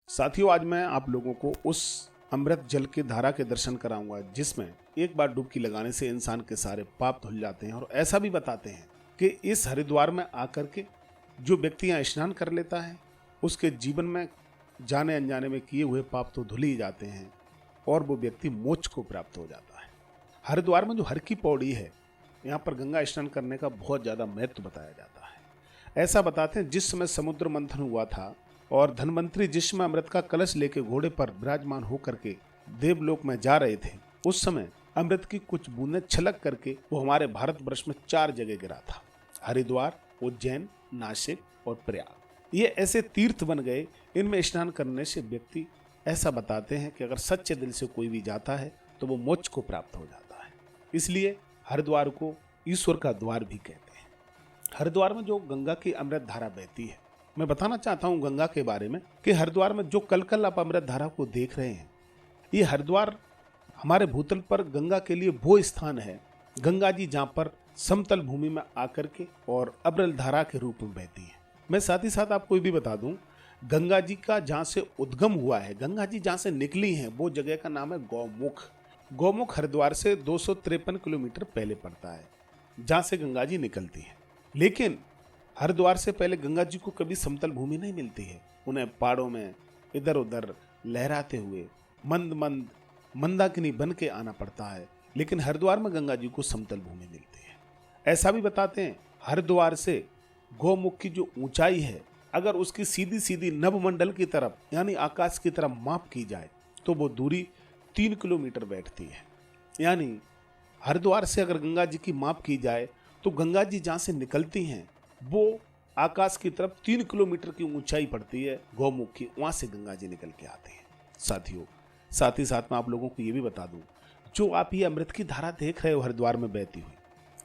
साथियों, आज मैं आप लोगों को उस अमृत जल की धारा के दर्शन कराऊंगा जिसमें एक बार डुबकी लगाने से इंसान के सारे पाप धुल जाते हैं। और ऐसा भी बताते हैं कि इस हरिद्वार में आकर के जो व्यक्ति यहाँ स्नान कर लेता है उसके जीवन में जाने अनजाने में किए हुए पाप तो धुल ही जाते हैं और वो व्यक्ति मोक्ष को प्राप्त हो जाता है। हरिद्वार में जो हर की पौड़ी है, यहाँ पर गंगा स्नान करने का बहुत ज़्यादा महत्व बताया जाता है। ऐसा बताते हैं जिस समय समुद्र मंथन हुआ था और धनवंतरी जिस समय अमृत का कलश लेके घोड़े पर विराजमान होकर के देवलोक में जा रहे थे, उस समय अमृत की कुछ बूंदें छलक करके वो हमारे भारतवर्ष में 4 जगह गिरा था। हरिद्वार, उज्जैन, नासिक और प्रयाग। ये ऐसे तीर्थ बन गए, इनमें स्नान करने से व्यक्ति ऐसा बताते हैं कि अगर सच्चे दिल से कोई भी जाता है तो वो मोक्ष को प्राप्त हो जाता है। इसलिए हरिद्वार को ईश्वर का द्वार भी कहते हैं। हरिद्वार में जो गंगा की अमृत धारा बहती है, मैं बताना चाहता हूँ गंगा के बारे में कि हरिद्वार में जो कल आप अमृत धारा को देख रहे हैं, ये हरिद्वार हमारे भूतल पर गंगा के लिए वो स्थान है, गंगा जी जहाँ पर समतल भूमि में आकर के और अमृत धारा के रूप में बहती है। मैं साथ ही साथ आपको ये भी बता दूं, गंगा जी का जहाँ से उद्गम हुआ है, गंगा जी जहाँ से निकली हैं, वो जगह का नाम है गौमुख। गौमुख हरिद्वार से 253 किलोमीटर पहले पड़ता है, जहाँ से गंगा जी निकलती है। लेकिन हरिद्वार से पहले गंगा जी को कभी समतल भूमि नहीं मिलती है, उन्हें पहाड़ों में इधर उधर लहराते हुए मंद मंदाकिनी बन के आना पड़ता है। लेकिन हरिद्वार में गंगा जी को समतल भूमि मिलती है। ऐसा भी बताते हैं हरिद्वार से गौमुख की जो ऊंचाई है, अगर उसकी सीधी सीधी नभमंडल की तरफ यानी आकाश की तरफ माप की जाए तो वो दूरी 3 किलोमीटर बैठती है। यानी हरिद्वार से अगर गंगा जी की माप की जाए तो गंगा जी जहाँ से निकलती हैं वो आकाश की तरफ 3 किलोमीटर की ऊंचाई पड़ती है गौमुख की, वहां से गंगा जी निकल के आते हैं। साथियों, साथ ही साथ मैं आप लोगों को ये भी बता दूं, जो आप ये अमृत की धारा देख रहे हो हरिद्वार में बहती हुई,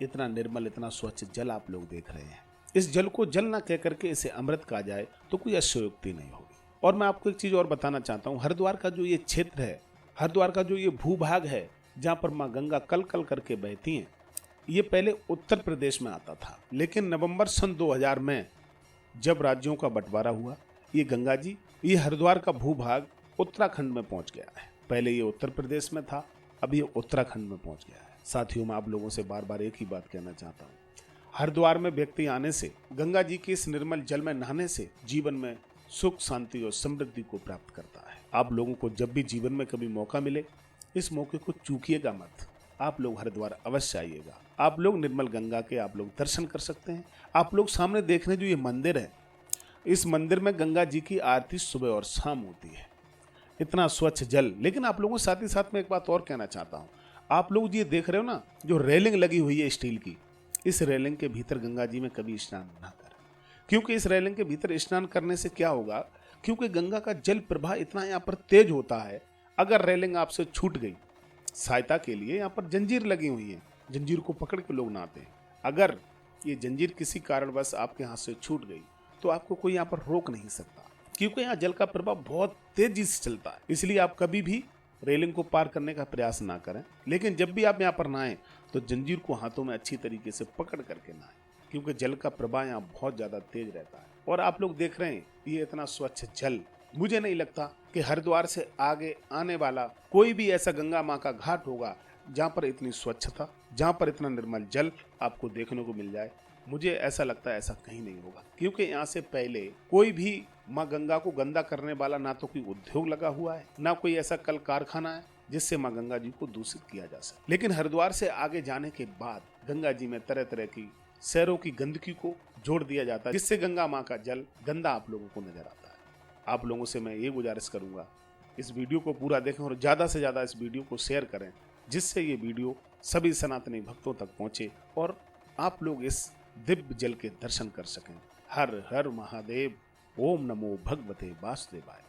इतना निर्मल इतना स्वच्छ जल आप लोग देख रहे हैं, इस जल को जल ना कह करके इसे अमृत कहा जाए तो कोई अतिशयोक्ति नहीं होगी। और मैं आपको एक चीज और बताना चाहता हूँ, हरिद्वार का जो ये क्षेत्र है, हरिद्वार का जो ये भूभाग है जहाँ पर माँ गंगा कल कल करके बहती हैं, ये पहले उत्तर प्रदेश में आता था। लेकिन नवंबर सन 2000 में जब राज्यों का बंटवारा हुआ, ये गंगा जी, ये हरिद्वार का भूभाग उत्तराखंड में पहुंच गया है। पहले ये उत्तर प्रदेश में था, अब ये उत्तराखंड में पहुंच गया है। साथियों, मैं आप लोगों से बार बार एक ही बात कहना चाहता हूँ, हरिद्वार में व्यक्ति आने से, गंगा जी के इस निर्मल जल में नहाने से जीवन में सुख, शांति और समृद्धि को प्राप्त करता है। आप लोगों को जब भी जीवन में कभी मौका मिले, इस मौके को चूकिएगा मत। आप लोग हरिद्वार अवश्य आइएगा। आप लोग निर्मल गंगा के आप लोग दर्शन कर सकते हैं। आप लोग सामने देख रहे हैं जो ये मंदिर है, इस मंदिर में गंगा जी की आरती सुबह और शाम होती है। इतना स्वच्छ जल। लेकिन आप लोगों साथ ही साथ मैं एक बात और कहना चाहता हूँ, आप लोग ये देख रहे हो ना, जो रेलिंग लगी हुई है स्टील की, इस रेलिंग के भीतर गंगा जी में कभी स्नान ना करें, क्योंकि इस रेलिंग के भीतर स्नान करने से क्या होगा, क्योंकि गंगा का जल प्रवाह इतना यहाँ पर तेज होता है, अगर रेलिंग आपसे छूट गई, सहायता के लिए यहाँ पर जंजीर लगी हुई है, जंजीर को पकड़ के लोग नहाते हैं। अगर ये जंजीर किसी कारणवश आपके हाथ से छूट गई तो आपको कोई यहाँ पर रोक नहीं सकता, क्योंकि यहाँ जल का प्रवाह बहुत तेजी से चलता है। इसलिए आप कभी भी रेलिंग को पार करने का प्रयास ना करें। लेकिन जब भी आप यहाँ पर नहाएं तो जंजीर को हाथों में अच्छी तरीके से पकड़ करके नहाएं, क्योंकि जल का प्रवाह यहाँ बहुत ज्यादा तेज रहता है। और आप लोग देख रहे हैं ये इतना स्वच्छ जल, मुझे नहीं लगता कि हरिद्वार से आगे आने वाला कोई भी ऐसा गंगा माँ का घाट होगा जहाँ पर इतनी स्वच्छता, जहाँ पर इतना निर्मल जल आपको देखने को मिल जाए। मुझे ऐसा लगता है ऐसा कहीं नहीं होगा, क्योंकि यहाँ से पहले कोई भी माँ गंगा को गंदा करने वाला ना तो कोई उद्योग लगा हुआ है, ना कोई ऐसा कल कारखाना है जिससे माँ गंगा जी को दूषित किया जा सके। लेकिन हरिद्वार से आगे जाने के बाद गंगा जी में तरह तरह की शहरों की गंदगी को जोड़ दिया जाता है, जिससे गंगा माँ का जल गंदा आप लोगों को नजर आता है। आप लोगों से मैं ये गुजारिश करूंगा, इस वीडियो को पूरा देखें और ज़्यादा से ज़्यादा इस वीडियो को शेयर करें, जिससे ये वीडियो सभी सनातनी भक्तों तक पहुंचे और आप लोग इस दिव्य जल के दर्शन कर सकें। हर हर महादेव। ओम नमो भगवते वासुदेवाय।